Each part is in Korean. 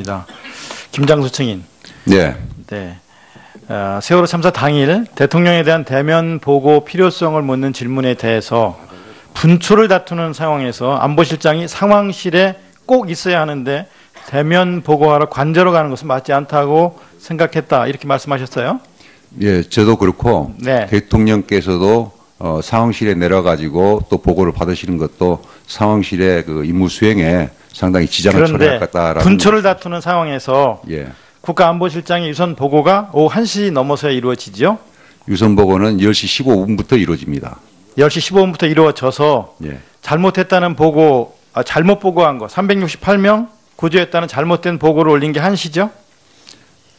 있습니다. 김장수 증인. 네. 네. 세월호 참사 당일 대통령에 대한 대면 보고 필요성을 묻는 질문에 대해서 분초를 다투는 상황에서 안보실장이 상황실에 꼭 있어야 하는데 대면 보고하러 관저로 가는 것은 맞지 않다고 생각했다. 이렇게 말씀하셨어요. 예, 저도 그렇고 네. 대통령께서도 상황실에 내려가지고 또 보고를 받으시는 것도 상황실의 그 임무 수행에 상당히 지장을 초래할 것 같다라는. 분초를 다투는 상황에서 예. 국가안보실장의 유선 보고가 오후 1시 넘어서야 이루어지죠. 유선 보고는 10시 15분부터 이루어집니다. 10시 15분부터 이루어져서 예. 잘못했다는 보고, 잘못 보고한 거 368명 구조했다는 잘못된 보고를 올린 게 1시죠.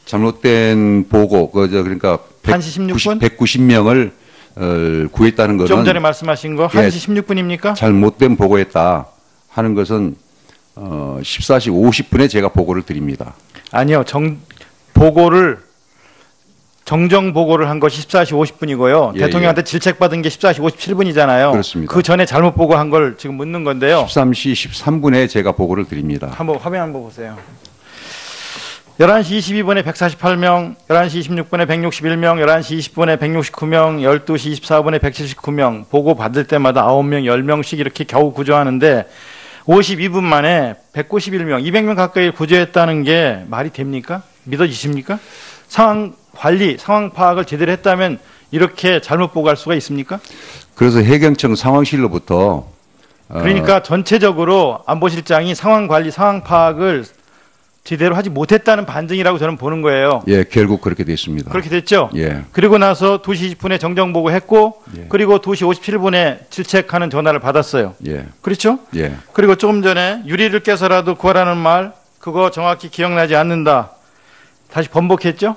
잘못된 보고 그러니까 1시 16분? 190명을 구했다는 것은 좀 전에 말씀하신 거 1시 16분입니까? 잘못된 보고했다 하는 것은 14시 50분에 제가 보고를 드립니다. 아니요. 정정 보고를 한 것이 14시 50분이고요. 예, 대통령한테 질책받은 게 14시 57분이잖아요. 그렇습니다. 그 전에 잘못 보고한 걸 지금 묻는 건데요. 13시 13분에 제가 보고를 드립니다. 한번 화면 한번 보세요. 11시 22분에 148명, 11시 26분에 161명, 11시 20분에 169명, 12시 24분에 179명, 보고 받을 때마다 9명, 10명씩 이렇게 겨우 구조하는데 52분 만에 191명, 200명 가까이 구조했다는 게 말이 됩니까? 믿어지십니까? 상황 관리, 상황 파악을 제대로 했다면 이렇게 잘못 보고할 수가 있습니까? 그래서 해경청 상황실로부터 그러니까 전체적으로 안보실장이 상황 관리, 상황 파악을 제대로 하지 못했다는 반증이라고 저는 보는 거예요. 예, 결국 그렇게 됐습니다. 그렇게 됐죠? 예. 그리고 나서 2시 20분에 정정보고 했고, 예. 그리고 2시 57분에 질책하는 전화를 받았어요. 예. 그렇죠? 예. 그리고 조금 전에 유리를 깨서라도 구하라는 말, 그거 정확히 기억나지 않는다. 다시 번복했죠?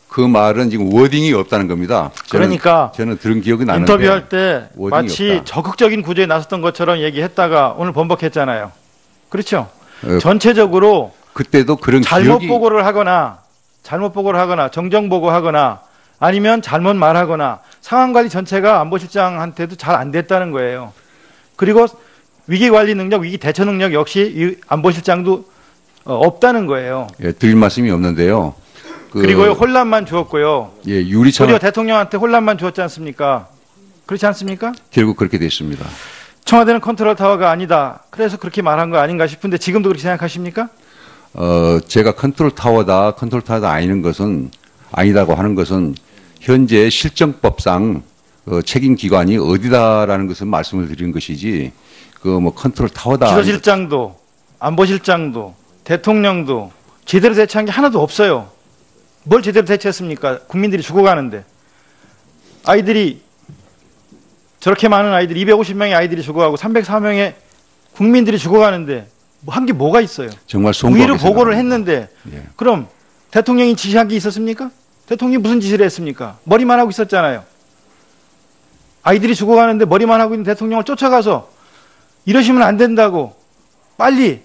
그 말은 지금 워딩이 없다는 겁니다. 그러니까 저는 들은 기억이 나는데 인터뷰할 때 마치 없다. 적극적인 구조에 나섰던 것처럼 얘기했다가 오늘 번복했잖아요. 그렇죠? 어, 전체적으로 그때도 그런 잘못 기억이 보고를 하거나 정정 보고하거나 아니면 잘못 말하거나 상황관리 전체가 안보실장한테도 잘 안 됐다는 거예요. 그리고 위기관리 능력, 위기 대처 능력 역시 이 안보실장도 없다는 거예요. 예, 드릴 말씀이 없는데요. 그리고요, 혼란만 주었고요. 예, 유리창 오히려 대통령한테 혼란만 주었지 않습니까? 그렇지 않습니까? 결국 그렇게 됐습니다. 청와대는 컨트롤 타워가 아니다. 그래서 그렇게 말한 거 아닌가 싶은데 지금도 그렇게 생각하십니까? 제가 컨트롤 타워다 아니다고 하는 것은 현재 실정법상 책임 기관이 어디다라는 것을 말씀을 드리는 것이지 그 뭐 컨트롤 타워다. 비서실장도 안보실장도 대통령도 제대로 대처한 게 하나도 없어요. 뭘 제대로 대처했습니까? 국민들이 죽어가는데. 아이들이 저렇게 많은 아이들 250명의 아이들이 죽어가고 304명의 국민들이 죽어가는데 뭐 한 게 뭐가 있어요? 정말 위로 보고를 했는데 예. 그럼 대통령이 지시한 게 있었습니까? 대통령이 무슨 지시를 했습니까? 머리만 하고 있었잖아요. 아이들이 죽어가는데 머리만 하고 있는 대통령을 쫓아가서 이러시면 안 된다고 빨리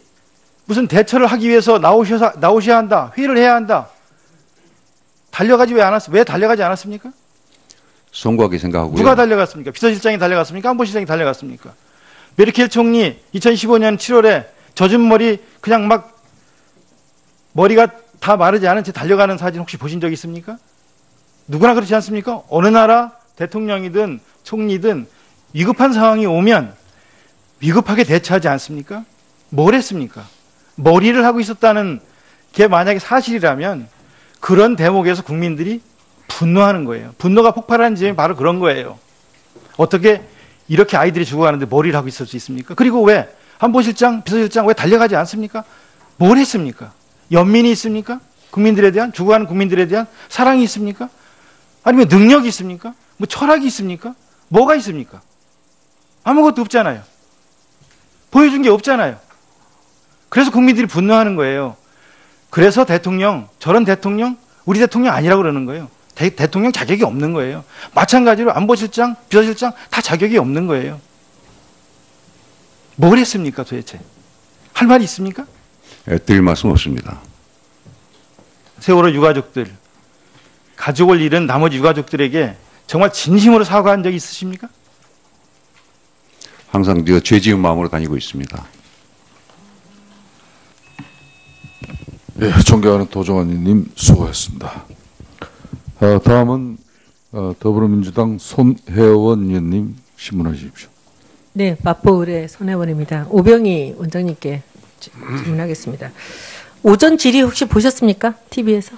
무슨 대처를 하기 위해서 나오셔야 한다. 회의를 해야 한다. 왜 달려가지 않았습니까? 송구하게 생각하고요. 누가 달려갔습니까? 비서실장이 달려갔습니까? 안보실장이 달려갔습니까? 메르켈 총리 2015년 7월에 젖은 머리 그냥 막 머리가 다 마르지 않은 채 달려가는 사진 혹시 보신 적 있습니까? 누구나 그렇지 않습니까? 어느 나라 대통령이든 총리든 위급한 상황이 오면 위급하게 대처하지 않습니까? 뭘 했습니까? 머리를 하고 있었다는 게 만약에 사실이라면 그런 대목에서 국민들이 분노하는 거예요. 분노가 폭발하는 지점이 바로 그런 거예요. 어떻게 이렇게 아이들이 죽어가는데 머리를 하고 있을 수 있습니까? 그리고 왜 안보실장, 비서실장 왜 달려가지 않습니까? 뭘 했습니까? 연민이 있습니까? 국민들에 대한, 죽어가는 국민들에 대한 사랑이 있습니까? 아니면 능력이 있습니까? 뭐 철학이 있습니까? 뭐가 있습니까? 아무것도 없잖아요. 보여준 게 없잖아요. 그래서 국민들이 분노하는 거예요. 그래서 저런 대통령, 우리 대통령 아니라고 그러는 거예요. 대통령 자격이 없는 거예요. 마찬가지로 안보실장, 비서실장 다 자격이 없는 거예요. 뭘 했습니까 도대체? 할 말이 있습니까? 드릴 말씀 없습니다. 세월호 유가족들, 가족을 잃은 나머지 유가족들에게 정말 진심으로 사과한 적이 있으십니까? 항상 죄 지은 마음으로 다니고 있습니다. 예, 존경하는 도정환 의원님 수고하셨습니다. 다음은 더불어민주당 손혜원 의원님 신문하십시오. 네, 마포을의 손혜원입니다. 오병희 원장님께 질문하겠습니다. 오전 질의 혹시 보셨습니까? TV에서?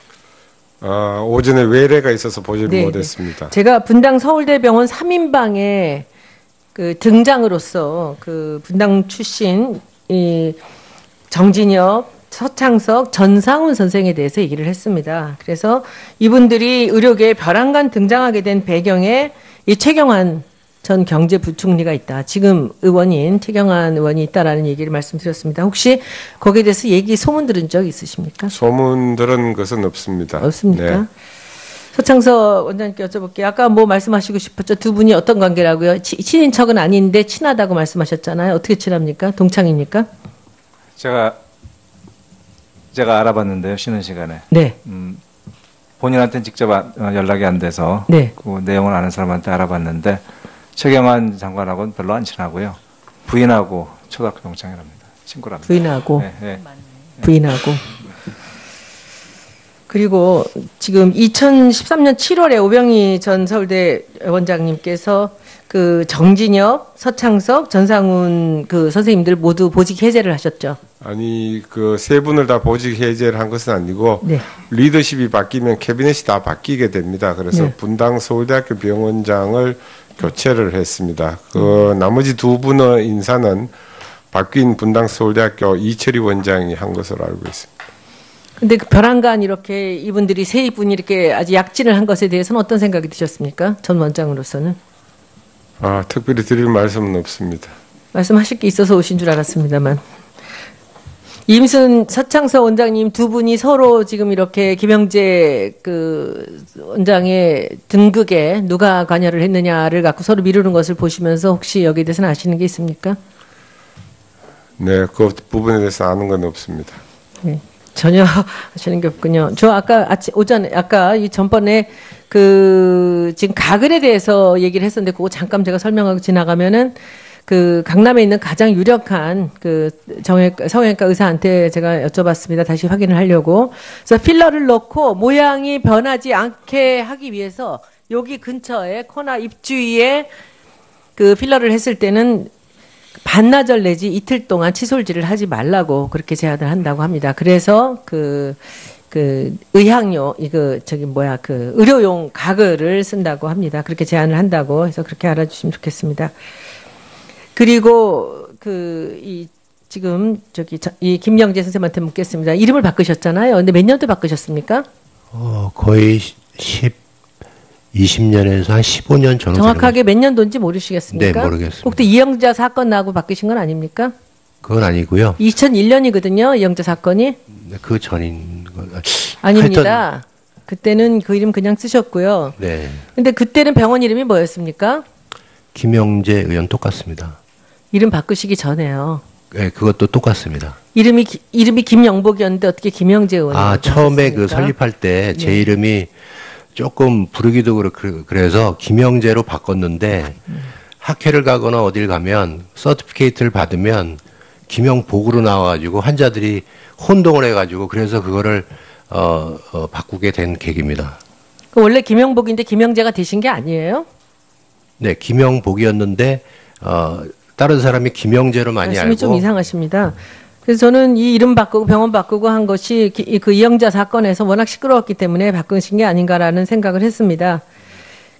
오전에 외래가 있어서 보지 네, 못했습니다. 제가 분당 서울대병원 3인방의 그 등장으로서 그 분당 출신 이 정진엽, 서창석, 전상훈 선생에 대해서 얘기를 했습니다. 그래서 이분들이 의료계에 벼랑간 등장하게 된 배경에 이 최경환 전 경제부총리가 있다. 지금 의원인 최경환 의원이 있다라는 얘기를 말씀드렸습니다. 혹시 거기에 대해서 얘기 소문 들은 적 있으십니까? 소문 들은 것은 없습니다. 없습니까? 네. 서창석 원장님께 여쭤볼게요. 아까 뭐 말씀하시고 싶었죠? 두 분이 어떤 관계라고요? 친인척은 아닌데 친하다고 말씀하셨잖아요. 어떻게 친합니까? 동창입니까? 제가 알아봤는데요, 쉬는 시간에. 네. 본인한테는 직접 연락이 안 돼서 네. 그 내용을 아는 사람한테 알아봤는데 최경환 장관하고는 별로 안 친하고요. 부인하고 초등학교 동창이랍니다. 친구랍니다. 부인하고. 네, 네. 부인하고. 그리고 지금 2013년 7월에 오병희 전 서울대 원장님께서 그 정진엽, 서창석, 전상훈 그 선생님들 모두 보직 해제를 하셨죠. 아니 그 세 분을 다 보직 해제를 한 것은 아니고 네. 리더십이 바뀌면 캐비넷이 다 바뀌게 됩니다. 그래서 네. 분당 서울대학교 병원장을 교체를 했습니다. 그 나머지 두 분의 인사는 바뀐 분당 서울대학교 이철희 원장이 한 것으로 알고 있습니다. 근데 그 벼랑간 이렇게 이분들이 세 분이 이렇게 아주 약진을 한 것에 대해서는 어떤 생각이 드셨습니까? 전 원장으로서는. 특별히 드릴 말씀은 없습니다. 말씀하실 게 있어서 오신 줄 알았습니다만. 임순 서창서 원장님 두 분이 서로 지금 이렇게 김영재 그 원장의 등극에 누가 관여를 했느냐를 갖고 서로 미루는 것을 보시면서 혹시 여기에 대해서는 아시는 게 있습니까? 네, 그 부분에 대해서 아는 건 없습니다. 네, 전혀 아시는 게 없군요. 저 아까 오전에 아까 이 전번에 그 지금 가글에 대해서 얘기를 했었는데 그거 잠깐 제가 설명하고 지나가면은 그 강남에 있는 가장 유력한 그 성형외과 의사한테 제가 여쭤봤습니다. 다시 확인을 하려고. 그래서 필러를 넣고 모양이 변하지 않게 하기 위해서 여기 근처에 코나 입 주위에 그 필러를 했을 때는 반나절 내지 이틀 동안 치솔질을 하지 말라고 그렇게 제안을 한다고 합니다. 그래서 그 의학용 그 의료용 가글을 쓴다고 합니다. 그렇게 제안을 한다고 해서 그렇게 알아주시면 좋겠습니다. 그리고 지금 이 김영재 선생님한테 묻겠습니다. 이름을 바꾸셨잖아요. 근데 몇 년도 바꾸셨습니까? 거의 20년에서 한 15년 정도. 정확하게 몇 년도인지 모르시겠습니까? 네, 모르겠습니다. 혹시 이영자 사건 나고 바꾸신 건 아닙니까? 그건 아니고요. 2001년이거든요. 이영자 사건이. 그 전인 건 아닙니다. 그때는 그 이름 그냥 쓰셨고요. 네. 근데 그때는 병원 이름이 뭐였습니까? 김영재 의원 똑같습니다. 이름 바꾸시기 전에요. 네, 그것도 똑같습니다. 이름이 김영복이었는데 어떻게 김영재 의원이 처음에 그 설립할 때 제 네. 이름이 조금 부르기도 그래서 김영재로 바꿨는데 학회를 가거나 어딜 가면 서티피케이트를 받으면 김영복으로 나와가지고 환자들이 혼동을 해가지고 그래서 그거를 바꾸게 된 계기입니다. 원래 김영복인데 김영재가 되신 게 아니에요? 네, 김영복이었는데 다른 사람이 김영재로 많이 말씀이 알고. 좀 이상하십니다. 그래서 저는 이 이름 바꾸고 병원 바꾸고 한 것이 그 이영자 사건에서 워낙 시끄러웠기 때문에 바꾸신 게 아닌가라는 생각을 했습니다.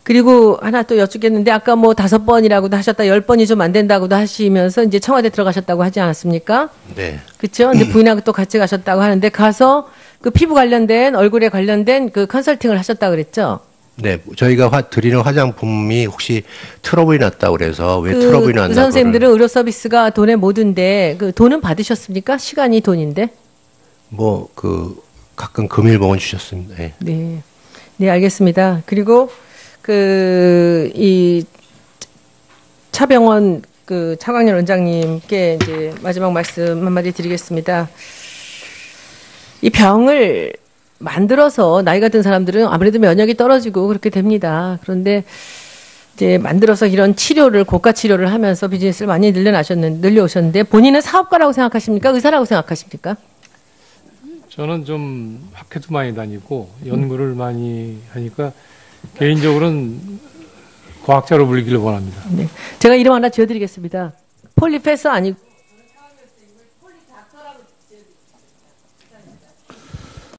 그리고 하나 또 여쭙겠는데 아까 뭐 5번이라고도 하셨다 10번이 좀 안 된다고도 하시면서 이제 청와대 들어가셨다고 하지 않았습니까? 네. 그렇죠? 근데 부인하고 또 같이 가셨다고 하는데 가서 그 피부 관련된 얼굴에 관련된 그 컨설팅을 하셨다고 그랬죠? 네, 저희가 드리는 화장품이 혹시 트러블이 났다고 그래서 왜 트러블이 났나. 의사 선생님들은 의료 서비스가 돈의 모든데 그 돈은 받으셨습니까? 시간이 돈인데? 가끔 금일봉은 주셨습니다. 네. 네. 네, 알겠습니다. 그리고 이 차병원 차광렬 원장님께 이제 마지막 말씀 한마디 드리겠습니다. 이 병을 만들어서 나이가 든 사람들은 아무래도 면역이 떨어지고 그렇게 됩니다. 그런데 이제 만들어서 이런 치료를 고가 치료를 하면서 비즈니스를 많이 늘려오셨는데 본인은 사업가라고 생각하십니까? 의사라고 생각하십니까? 저는 좀 학회도 많이 다니고 연구를 많이 하니까 개인적으로는 과학자로 불리기를 원합니다. 네. 제가 이름 하나 지어드리겠습니다. 폴리페서 아니